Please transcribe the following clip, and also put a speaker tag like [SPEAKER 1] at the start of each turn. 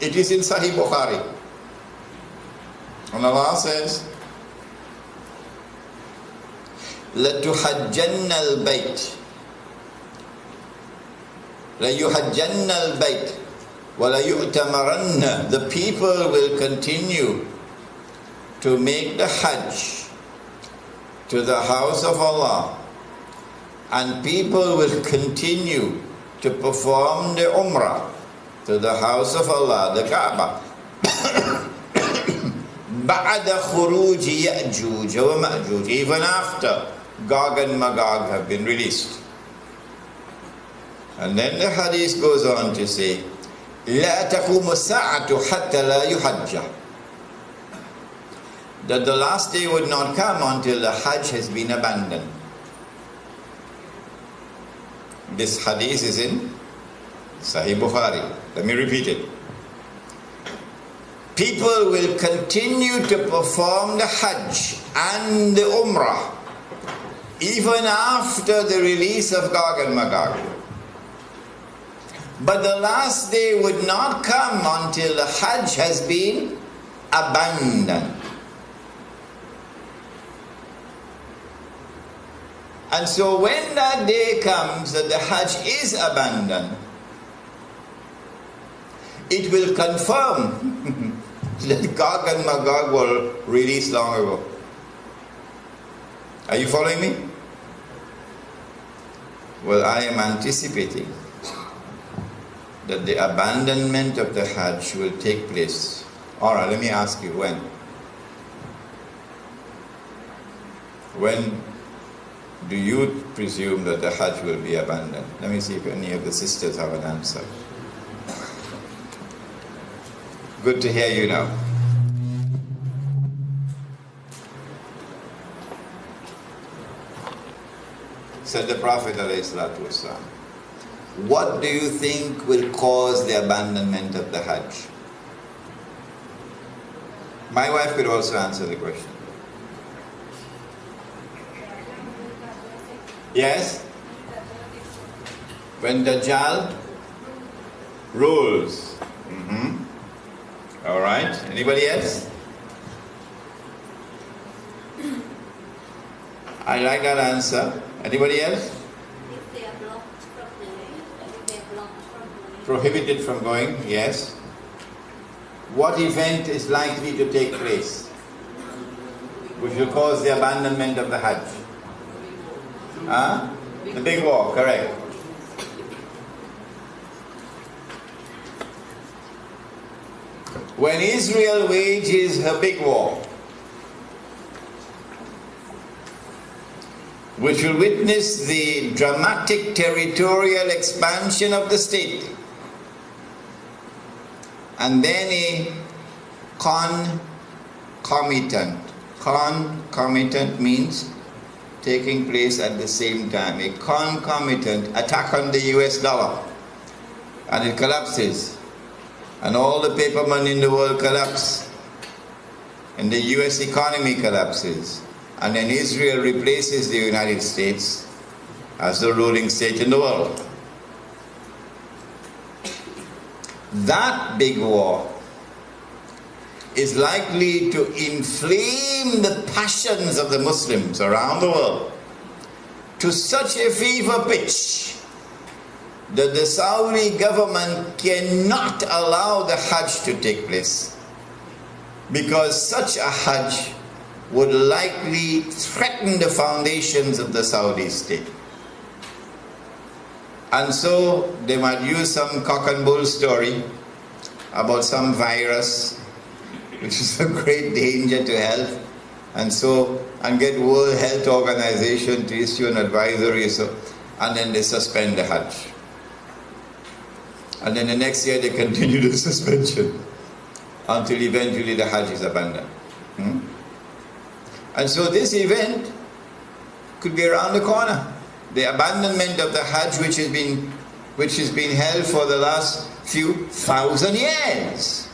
[SPEAKER 1] It is in Sahih Bukhari. And Allah says, لَتُحَجَّنَّ الْبَيْتِ لَيُحَجَّنَّ الْبَيْتِ وَلَيُؤْتَمَرَنَّ. The people will continue to make the Hajj to the house of Allah, and people will continue to perform the Umrah to the house of Allah, the Kaaba. بَعْدَ خُرُوجِ يَأْجُوجَ وَمَأْجُوجَ. Even after Gog and Magog have been released. And then the hadith goes on to say, لَا تَقُومُ السَّاعَةُ حَتَّى لَا يُحَجَّ. That the last day would not come until the Hajj has been abandoned. This hadith is in Sahih Bukhari. Let me repeat it. People will continue to perform the Hajj and the Umrah even after the release of Gog and Magog. But the last day would not come until the Hajj has been abandoned. And so when that day comes that the Hajj is abandoned, it will confirm that Gog and Magog were released long ago. Are you following me? Well, I am anticipating that the abandonment of the Hajj will take place. Alright, let me ask you, when? When do you presume that the Hajj will be abandoned? Let me see if any of the sisters have an answer. Good to hear you now. Said the Prophet ﷺ, what do you think will cause the abandonment of the Hajj? My wife could also answer the question. Yes? When Dajjal rules. All right. Anybody else? I like that answer. Anybody else?
[SPEAKER 2] If they are blocked from going.
[SPEAKER 1] Prohibited from going, yes. What event is likely to take place which will cause the abandonment of the Hajj? The big war, correct. When Israel wages her big war, which will witness the dramatic territorial expansion of the state, and then a concomitant means taking place at the same time, a concomitant attack on the US dollar, and it collapses, and all the paper money in the world collapse, and the US economy collapses, and then Israel replaces the United States as the ruling state in the world. That big war is likely to inflame the passions of the Muslims around the world to such a fever pitch that the Saudi government cannot allow the Hajj to take place, because such a Hajj would likely threaten the foundations of the Saudi state. And so they might use some cock and bull story about some virus which is a great danger to health, and get World Health Organization to issue an advisory, and then they suspend the Hajj. And then the next year they continue the suspension until eventually the Hajj is abandoned. And so this event could be around the corner. The abandonment of the Hajj, which has been held for the last few thousand years.